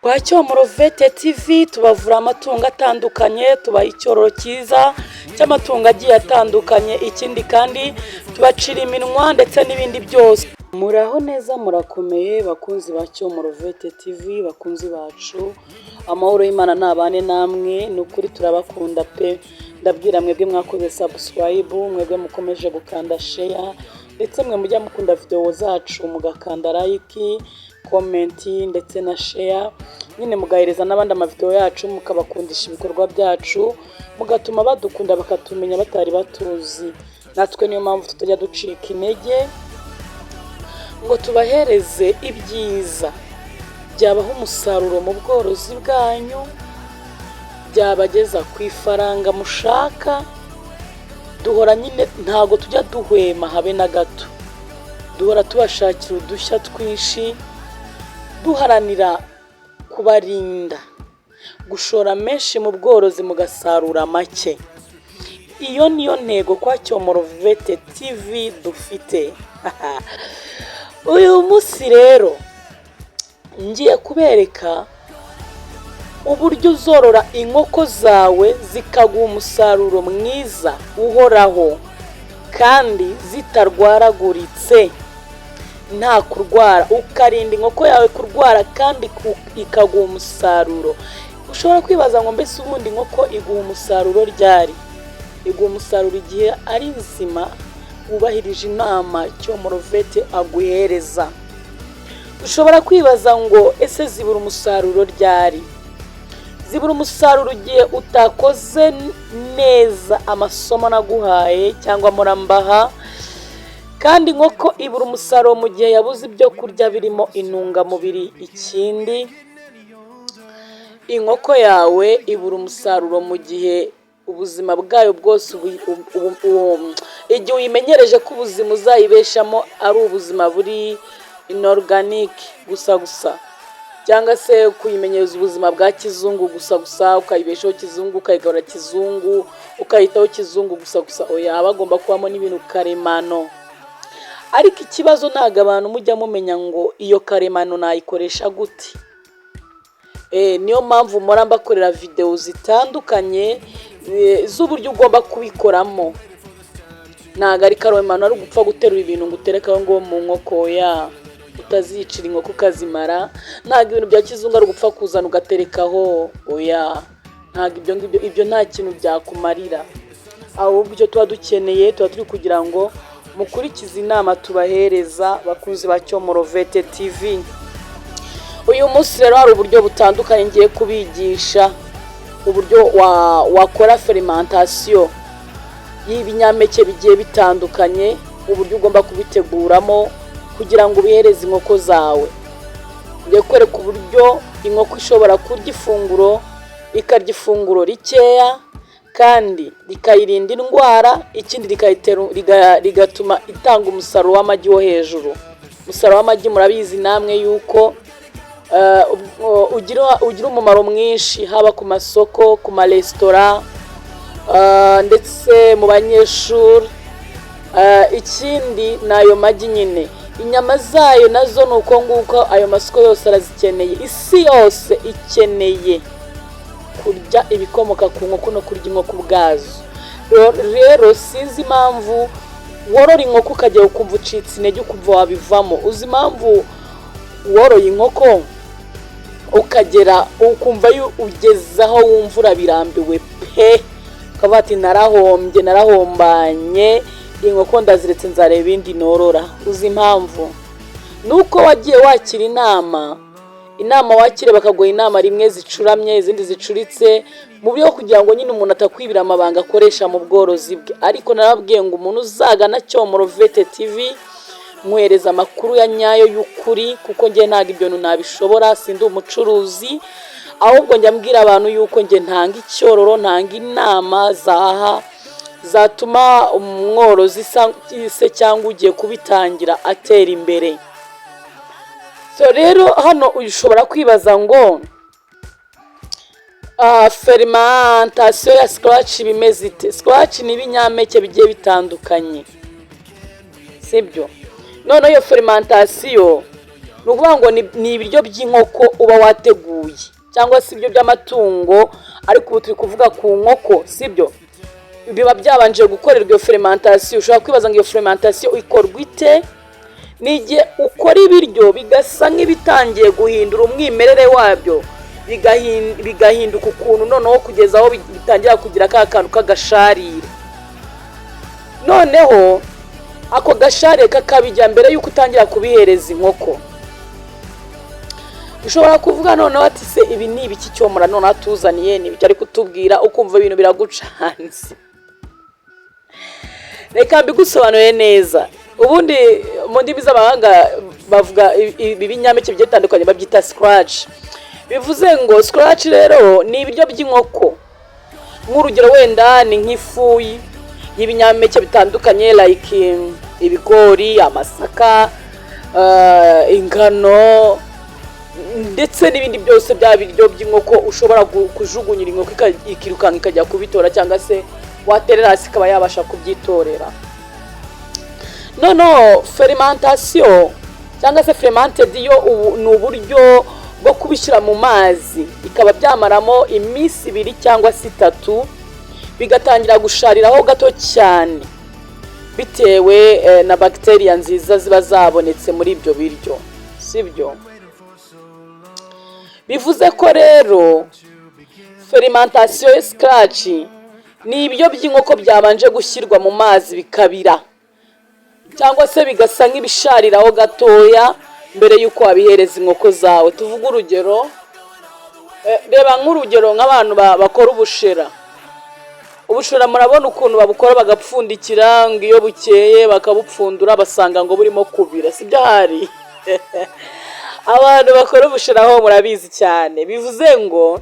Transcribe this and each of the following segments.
Kwa Cyomoro Vet TV tubavura amatungo atandukanye, tubaha icyororo cyiza cy'amatungo agiye atandukanye, ikindi kandi tubacira iminwa ndetse n'ibindi byose. Muraho neza, murakomeye bakunzi ba Cyomoro Vet TV, bakunzi bacu, amahoro y'Imana nabane namwe, nukuri turabakunda pe. Ndabwira mwebwe mwakoze subscribe, mwebwe mukomeje gukanda share, ndetse mwe mujya mukunda video zacu mugakanda like, comment ndetse na share, nyine mugahereza n'abandi amavideo yacu, mukabakundisha ibikorwa byacu, mugatuma badukunda bakatumenya batari batuzi. Natwe niyo mpamvu tutajya ducika intege ngo tubahereze ibyiza byabaho umusaruro mu bworozi bwanyu, byabageza ku ifaranga mushaka. Duhora nyine ntago tujya duhwema habe na gato, duhora tubashakira udushya twinshi, duharanira kubarinda gushora menshi mu bworozi mugasarura make. Iyo niyo ntego kwa Cyomoro Vet TV dufite. Uyu munsi rero ngiye kubereka uburyo uzorora inkoko zawe zikaguha umusaruro mwiza uhoraho kandi zitarwaraguritse, nta kurwara, ukarinda inkoko yawe kurwara kandi ikaguha umusaruro. Ushobora kwibaza ngo mbese ubundi inkoko iguha umusaruro ryari? Iguha umusaruro igihe ari nzima, wubahirije inama Cyomoro Vet aguhereza. Ushobora kwibaza ngo ese zibura umusaruro ryari? Zibura umusaruro igihe utakoze neza amasomo naguhaye cyangwa murambaha, kandi inkoko ibura umusaruro mu gihe yabuze ibyo kurya birimo intungamubiri. Ikindi, inkoko yawe ibura umusaruro mu gihe ubuzima bwayo bwose igihe uyimenyereje ko ubuzima uzayibeshamo ari ubuzima buri inorganic gusa, cyangwa se kuyimenyereza ubuzima bwa kizungu gusa, ukayibeshaho kizungu, ukayigarura kizungu, ukayitaho kizungu gusa. Oya, bagomba kubamo n'ibintu karemano. Ariko ikibazo ntago abantu mujya mumenya ngo iyo karemano nayikoresha gute. Niyo mpamvu mpora mbakorera video zitandukanye z'uburyo ugomba kubikoramo. Ntago ari karemano ari gupfa guterura ibintu ngo uterekaho ngo mu nkoko ya utazicira inkoko ukazimara. Ntago ibintu bya kizungu ari gupfa kuzana ugaterekaho, oya, ntago ibyo nta kintu byakumarira. Ahubwo icyo tuba dukeneye, tuba turi kugira ngo mukurikize inama tubahereza bakunzi ba Cyomoro Vet TV. Uyu munsi rero hari uburyo butandukanye ngiye kubigisha, uburyo wakora fermentation y'ibinyampeke bigiye bitandukanye, uburyo ugomba kubiteguramo kugira ngo ubihereze inkoko zawe. Ngiye kwereka uburyo inkoko ishobora kurya ifunguro, ikarya ifunguro rikeya kandi rikayirinda indwara, ikindi rigatuma itanga umusaruro w'amagi wo hejuru. Umusaruro w'amagi murabizi namwe yuko ugira umumaro mwinshi, haba ku masoko, ku maresitora, ndetse mu banyeshuri. Ikindi nayo magi nyine, inyama zayo nazo nuko nguko, ayo masoko yose arazikeneye. Isi yose ikeneye kurya ibikomoka ku nkoko no kurya inkoko ubwazo. Rero sinzi impamvu worora inkoko ukajya ukumva ucitse intege, ukumva wabivamo. Uzi impamvu woroye inkoko ukagera ukumva ugeze aho wumva urabirambiwe pe, ukavuga ati narahombanye, inkoko ndaziretse nzareba ibindi norora? Uzi impamvu? Nuko wagiye wakira inama wakire bakaguha inama rimwe zicuramye, izindi zicuritse, mu byo kugira ngo nyine umuntu atakwibira amabanga akoresha mu bworozi bwe. Ariko narabwiye ngo umuntu uzagana Cyomoro Vet TV muhereza amakuru ya nyayo y'ukuri, kuko njye ntago ibyo nabishobora, sindi umucuruzi. Ahubwo njya mbwira abantu yuko njye ntanga icyororo, ntanga inama zatuma umworozi se cyangwa ugiye kubitangira atera imbere. So rero hano ushobora kwibaza ngo fermentation ya scratch bimeze ite? Scratch ni ibinyampeke bigiye bitandukanye, sibyo? None iyo fermentation ni ukuvuga ngo ni ibiryo by'inkoko uba wateguye cyangwa se ibyo by'amatungo, ariko ubu turi kuvuga ku nkoko, sibyo? Biba byabanje gukorerwa iyo fermentation. Ushobora kwibaza ngo iyo fermentation ikorwa ite? Ni igihe ukora ibiryo bigasa nk'ibitangiye guhindura umwimerere wabyo, bigahinduka ukuntu noneho kugeza aho bitangira kugira ka kantu k'agasharire. Noneho ako gasharire kakabijya mbere y'uko utangira kubihereza inkoko. Ushobora kuvuga noneho ati se ibi ni ibiki cyomora noneho atuzaniye, ni ibiki ari kutubwira, ukumva ibintu biragucanze. Reka mbigusobanure neza. Ubundi mu ndimi z'abahanga bavuga ibi binyampeke bigiye bitandukanye babyita scratch. Bivuze ngo scratch rero ni ibiryo by'inkoko. Nk'urugero wenda ni nk'ifu y'ibinyampeke bitandukanye like ibigori, amasaka, ingano ndetse n'ibindi byose bya biryo by'inkoko ushobora kujugunyira inkoko ikirukanka ikajya kubitora, cyangwa se waterera hasi ikaba yabasha kubyitorera. Noneho fermentation cyangwa se fermented yo ni uburyo bwo kubishyira mu mazi bikaba byamaramo iminsi 2 cyangwa 3 bigatangira gushariraho gato cyane, bitewe na bacteria nziza ziba zabonetse muri ibyo biryo, sibyo? Bivuze ko rero fermentation scratch ni ibyo by'inkoko byabanje gushyirwa mu mazi bikabira, cyangwa se bigasa nk'ibishariraho gatoya mbere y'uko wabihereza inkoko zawe. Tuvuga urugero, reba nk'urugero nk'abantu bakora ubushera. Ubushera murabona ukuntu babukora, bagapfundikira ngo iyo bukeye bakabupfundura basanga ngo burimo kubira, sibyo hari? Abantu bakora ubushera ho murabizi cyane. Bivuze ngo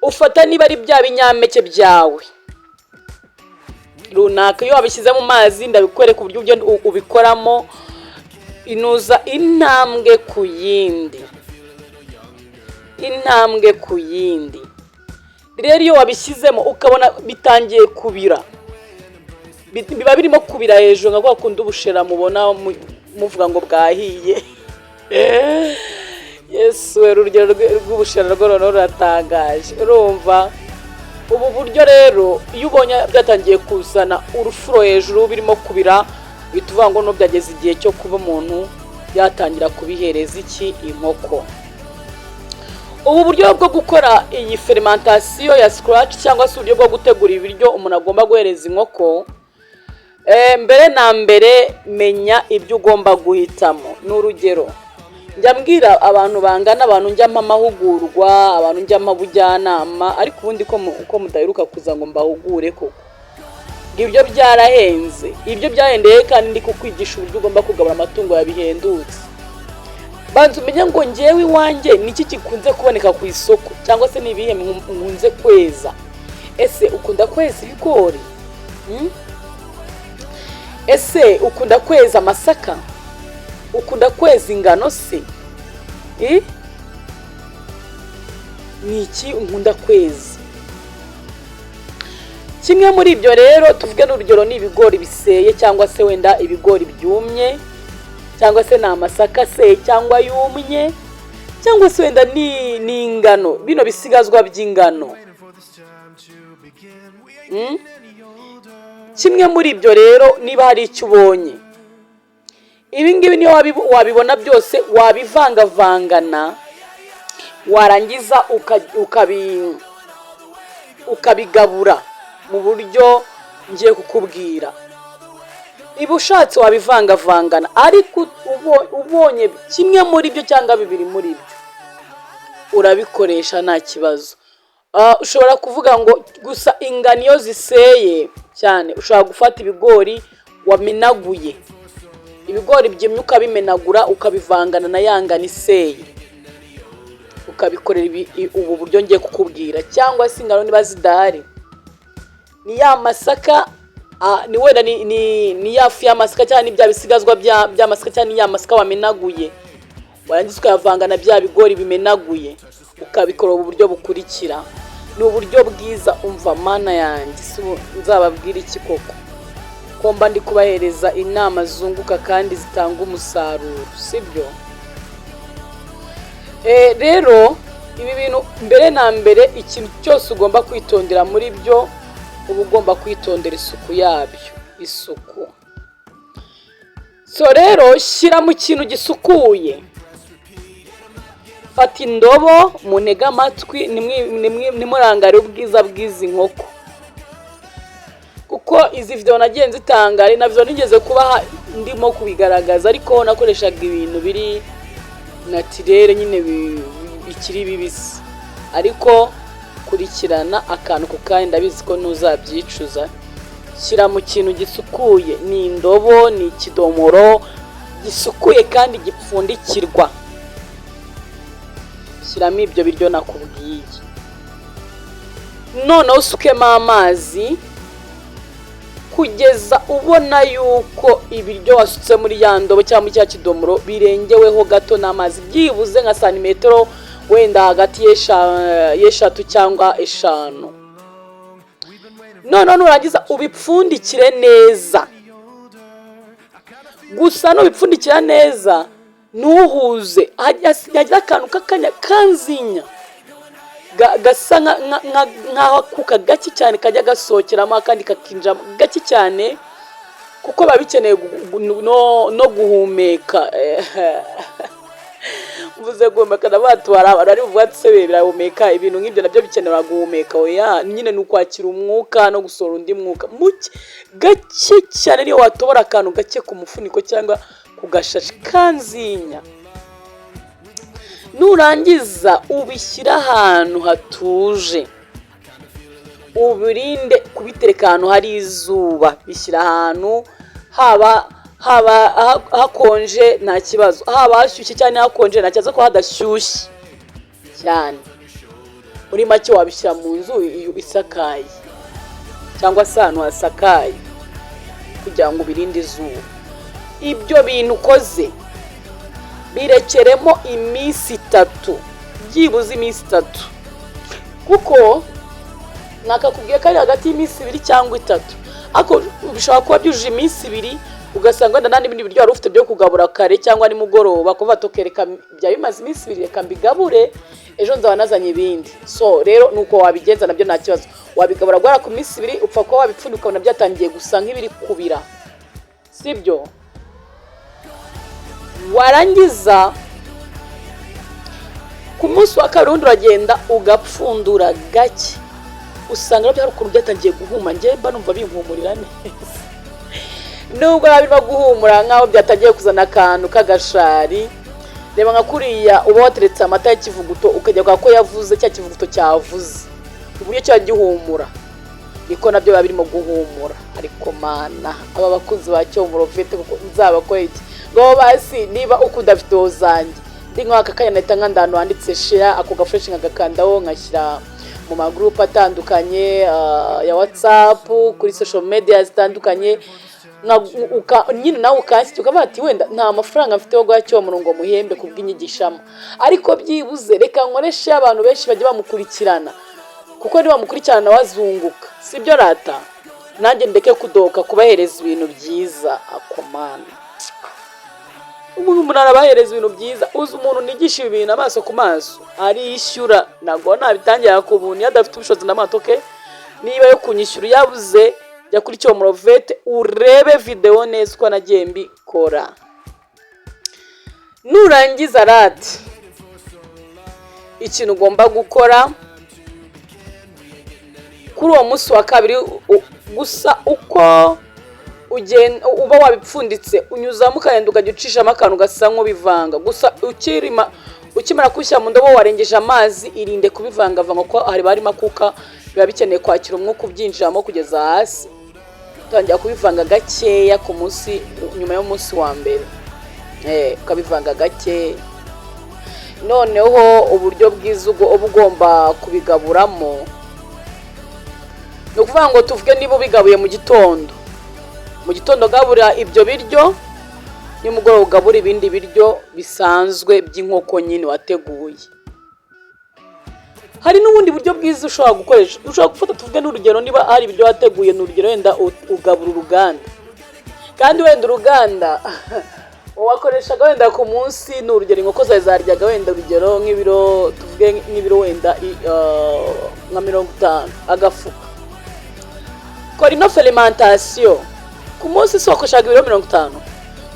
ufata niba ari bya binyampeke byawe runaka, iyo wabishyize mu mazi ndabikwereka uburyo ubikoramo, inuza intambwe ku yindi. Rero iyo wabishyizemo ukabona bitangiye kubira, biba birimo kubira hejuru nka kwa kundi ubushera mubona muvuga ngo bwahiye. Yesu, urugero rw'ubushera rwo ruratangaje. Urumva ubu buryo rero iyo ubonye byatangiye kuzana urufuro hejuru birimo kubira, bituvuga ngo no byageze igihe cyo kuba umuntu yatangira kubihereza inkoko. Ubu buryo bwo gukora iyi fermentation ya scratch cyangwa se uburyo bwo gutegura ibiryo umuntu agomba guhereza inkoko, mbere na mbere menya ibyo ugomba guhitamo. N'urugero njya mbwira abantu bangana, abantu njya amahugurwa, abantu njya amabujyanama, ariko ubundi uko mudaheruka kuza ngo mbahugure koko ibyo byarahenze. Ibyo byahendeye kandi ndi kukwigisha uburyo ugomba kugabura amatungo yabihendutse. Banza umenye ngo njyewe iwanjye niki gikunze kuboneka ku isoko, cyangwa se nibihe nkunze kweza. Ese ukunda kweza ibigori? Ese ukunda kweza amasaka? Ukunda kweza ingano se? Niki nkunda kweza? Kimwe muri ibyo rero tuvuge n'urugero ni ibigori biseye, cyangwa se wenda ibigori byumye, cyangwa se na amasaka se cyangwa yumye, cyangwa se wenda ni ingano, bino bisigazwa by'ingano. Kimwe muri ibyo rero niba hari icyo ubonye, ibi ngibi niyo wabibona byose wabivangavangana, warangiza ukabigabura mu buryo ngiye kukubwira. Iba ushatse wabivangavangana, ariko ubonye kimwe muri byo cyangwa 2 muri byo urabikoresha nta kibazo. Ushobora kuvuga ngo gusa ingano iyo ziseye cyane, ushobora gufata ibigori wamenaguye, ibigori byimye ukabimenagura ukabivangana na yangana iseye, ukabikorera ubu buryo ngiye kukubwira. Cyangwa se ingano niba zidahari, ni ya masaka, ni wenda ni yafu y'amasaka cyangwa ni bya bisigazwa by'amasaka cyangwa ni ya masaka wamenaguye, warangiza ukayavangana bya bigori bimenaguye, ukabikora ubu buryo bukurikira. Ni uburyo bwiza. Umva mana yanjye, nzababwira iki koko ko mba ndi kubahereza inama zunguka kandi zitanga umusaruro, sibyo? rero ibi bintu mbere na mbere ikintu cyose ugomba kwitondera muri byo uba ugomba kwitondera isuku yabyo, isuku. So rero shyira mu kintu gisukuye, fata indobo munega amatwi nimurangare ubwiza bw'izi nkoko, kuko izi video nagiye nzitanga ari navyo nigeze kuba ndimo kubigaragaza, ariko nakoreshaga ibintu biri naturel nyine bikiri bibisi, ariko kurikirana akantu ku kandi ndabizi ko ntuzabyicuza. Shyira mu kintu gisukuye, ni indobo, ni ikidomoro gisukuye kandi gipfundikirwa, shyiramo ibyo biryo nakubwiye, noneho usukemo amazi kugeza ubona yuko ibiryo wasutse muri ya ndobo cyangwa muri cya kidomoro birengeweho gato n'amazi, byibuze nka santimetero wenda hagati y'eshatu cyangwa eshanu. None nurangiza ubipfundikire neza, gusa nubipfundikira neza ntuhuze, hagira akantu k'akanya kanzinya gasa nk'aho kuka gake cyane kajya gasohokeramo akandi kakinjira gake cyane, kuko biba bikeneye no guhumeka. Mvuze guhumeka n'abatwara ari buvuga ati se birahumeka, ibintu nk'ibyo nabyo bikenera guhumeka. Oya, nyine ni ukwakira umwuka no gusohora undi mwuka muke gake cyane. Niyo watobora akantu gake ku mufuniko cyangwa ku gashashi kanzinya, nurangiza ubishyira ahantu hatuje, ubirinde kubitereka ahantu hari izuba, bishyira ahantu haba hakonje nta kibazo, haba hashyushye cyane hakonje nta kibazo, ko hadashyushye cyane. Muri make wabishyira mu nzu isakaye cyangwa se ahantu hasakaye kugira ngo ubirinde izuba. Ibyo bintu ukoze birekeremo iminsi 3, byibuze iminsi 3, kuko nakakubwiye ko ari hagati y'iminsi 2 cyangwa 3, ariko bishobora kuba byujuje iminsi 2 ugasanga wenda nta n'ibindi biryo wari ufite byo kugabura kare cyangwa nimugoroba, kuva tokereka bya bimaze iminsi 2 reka mbigabure ejo nzaba nazanye ibindi. So rero nuko wabigenza nabyo nta kibazo, wabigabura gwara ku minsi 2 upfa ko wabipfundika ukabona byatangiye gusa nk'ibiri kubira, sibyo? Warangiza ku munsi wa kabiri uragenda ugapfundura gake, usanga byari ukuntu byatangiye guhuma. Ngiye mba numva bimpumurira neza, nubwo birimo guhumura nkaho byatangiye kuzana akantu k'agashari. Reba nka kuriya uba wateretse amata y'ikivuguto ukajya kwa ko yavuze cya kivuguto cyavuze, uburyo cyo gihumura niko nabyo biba birimo guhumura. Ariko mana, aba bakunzi ba Cyomurovete kuko nzabakora iki ngo basi niba ukunda video zanjye ndi nk'aka kanya nahita nkandano handitse share, ako gafresh nkagakandaho nkashyira mu magroup atandukanye ya WhatsApp, kuri social media zitandukanye, nyine nawe ukashyira ukavuga ati wenda nta mafaranga mfite yo guha Cyomurongo muhembe kubw'inyigishamo, ariko byibuze reka nkoreshe abantu benshi bajya bamukurikirana, kuko niba bamukurikirana wazunguka, sibyo rata? Nanjye ndeke kudoka kubahereza ibintu byiza. Akomana umuntu arabahereza ibintu byiza, uzi umuntu nigisha ibintu amaso ku maso arishyura, nago nabitangira ku buntu yadafite ubushobozi n'amatoke. Niba yo kunyishyura yabuze, jya kuri Cyomurovete urebe video neza uko nagiye mbikora. Nurangiza rati, ikintu ugomba gukora kuri uwo munsi wa kabiri, gusa uko uba wabipfunditse unyuzamo ukagenda ukajya ucishamo akantu gasa nk'ubivanga. Gusa ukimara kushyira mu ndobo warengeje amazi, irinde kubivangavanga kuko harimo akuka, biba bikeneye kwakira umwuka ubyinjiramo kugeza hasi. Utangira kubivanga gakeya ku munsi, nyuma y'umunsi wa mbere ukabivanga gake. Noneho uburyo bwiza uba ugomba kubigaburamo, ni ukuvuga ngo tuvuge niba ubigabuye mu gitondo gabura ibyo biryo, nimugoroba ugabura ibindi biryo bisanzwe by'inkoko nyine wateguye. Hari n'ubundi buryo bwiza ushobora gukoresha, ushobora gufata tuvuge n'urugero, niba hari ibiryo wateguye n'urugero wenda ugabura uruganda, kandi wenda uruganda wakoreshaga wenda ku munsi ni urugero inkoko zawe zaryaga wenda urugero nk'ibiro tuvuge nk'ibiro wenda nka 50 agafuka. Kora ino fermentation ku munsi si wakoreshaga ibiro 50.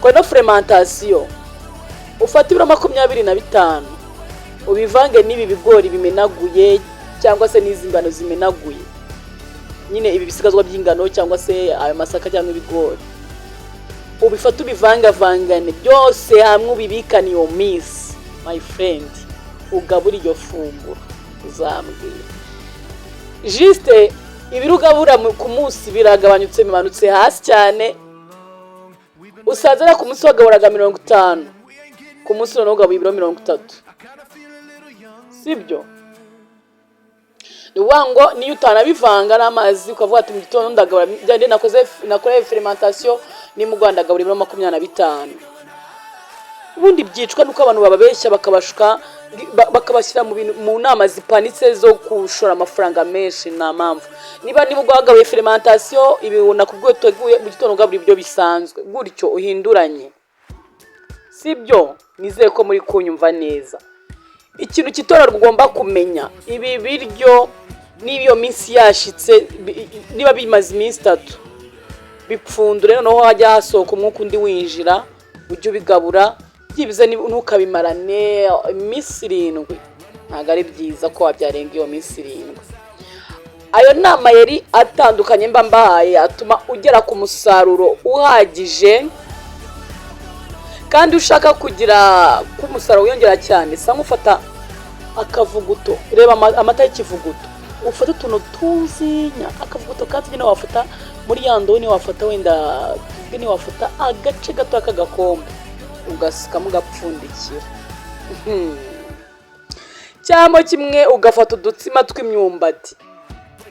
Kora ino fermentation ufata ibiro 25 ubivange n'ibi bigori bimenaguye cyangwa se n'izi ngano zimenaguye, nyine ibi bisigazwa by'ingano cyangwa se ayo masaka cyangwa ibigori, ubifata ubivangavangane byose hamwe ubibikana iyo minsi, my friend, ugabura iyo funguro uzambwira. Juste ibiro ugabura ku munsi biragabanyutse bimanutse hasi cyane, usazera ku munsi wagaburaga 50, ku munsi noneho ugabura ibiro 30, sibyo? Niwango niyo utanabivanga n'amazi ukavuga ati mu gitondo ndagabura byande nakoze fermentation ni mu Rwanda gabura ibiro 25. Ubundi byicwa nuko abantu bababeshya bakabashuka bakabashyira mu nama zipanitse zo kushora amafaranga menshi. Na mpamvu niba ni bugwagawe fermentation ibibona kubwo teguye mu gitondo gabura ibyo bisanzwe gutyo uhinduranye, sibyo? Nizeye ko muri kunyumva neza. Ikintu kitorarwa ugomba kumenya, ibi biryo n'iyo minsi yashitse niba bimaze iminsi 3 bipfundure, noneho hajya hasohoka umwuka undi winjira, ujye ubigabura byibize ntukabimarane iminsi 7. Ntago ari byiza ko wabyarenga iyo minsi 7. Ayo nama yari atandukanye mba mbahaye atuma ugera ku musaruro uhagije, kandi ushaka kugira ku musaruro wiyongera cyane sanga ufata akavuguto. Reba amata y'ikivuguto, ufata utuntu tuzinya akavuguto kandi nyine wafata muri yando, ni wafata wenda ni wafata agace gato akagakombe ugasikamo gapfundikira, cyangwa kimwe ugafata udutsima tw'imyumbati.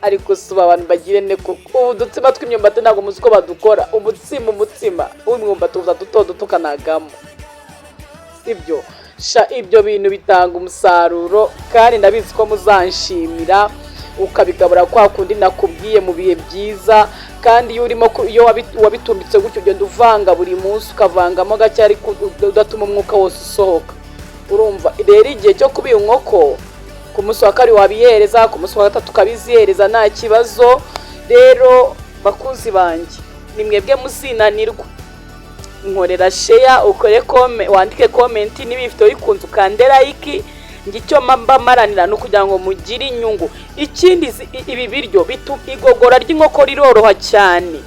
Ariko suba abantu bagire ne ko udutsima tw'imyumbati ntago muzi ko badukora. umutsima w'imyumbati uza duto tukanagamo, sibyo? Ibyo bintu bitanga umusaruro kandi ndabizi ko muzanshimira ukabigabura kwa kundi nakubwiye mu bihe byiza. Kandi iyo wabitumbitse gutyo ugenda uvanga buri munsi ukavangamo gake ariko udatuma umwuka wose usohoka. Urumva rero igihe cyo kubiha inkoko ku munsi wa 2 wabihereza, ku munsi wa 3 ukabizihereza nta kibazo. Rero bakuzi banjye ni mwebwe muzinanirwa, nkorera share, ukore wandike comment niba ifite ikunze ukande like. Ngicyo mamba maranira no kugira ngo mugire inyungu. Ikindi ibi biryo igogora ry'inkoko riroroha cyane,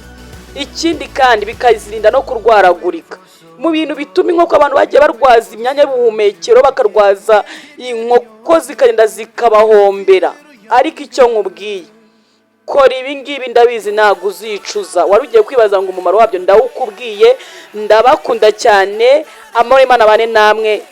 ikindi kandi bikazirinda no kurwaragurika. Mu bintu bituma inkoko abantu bagiye barwaza imyanya y'ubuhumekero, bakarwaza inkoko zikagenda zikabahombera. Ariko icyo nkubwiye, kora ibi ngibi ndabizi ntago uzicuza. Wari ugiye kwibaza ngo umumaro wabyo ndawukubwiye. Ndabakunda cyane, amahoro y'Imana bane namwe.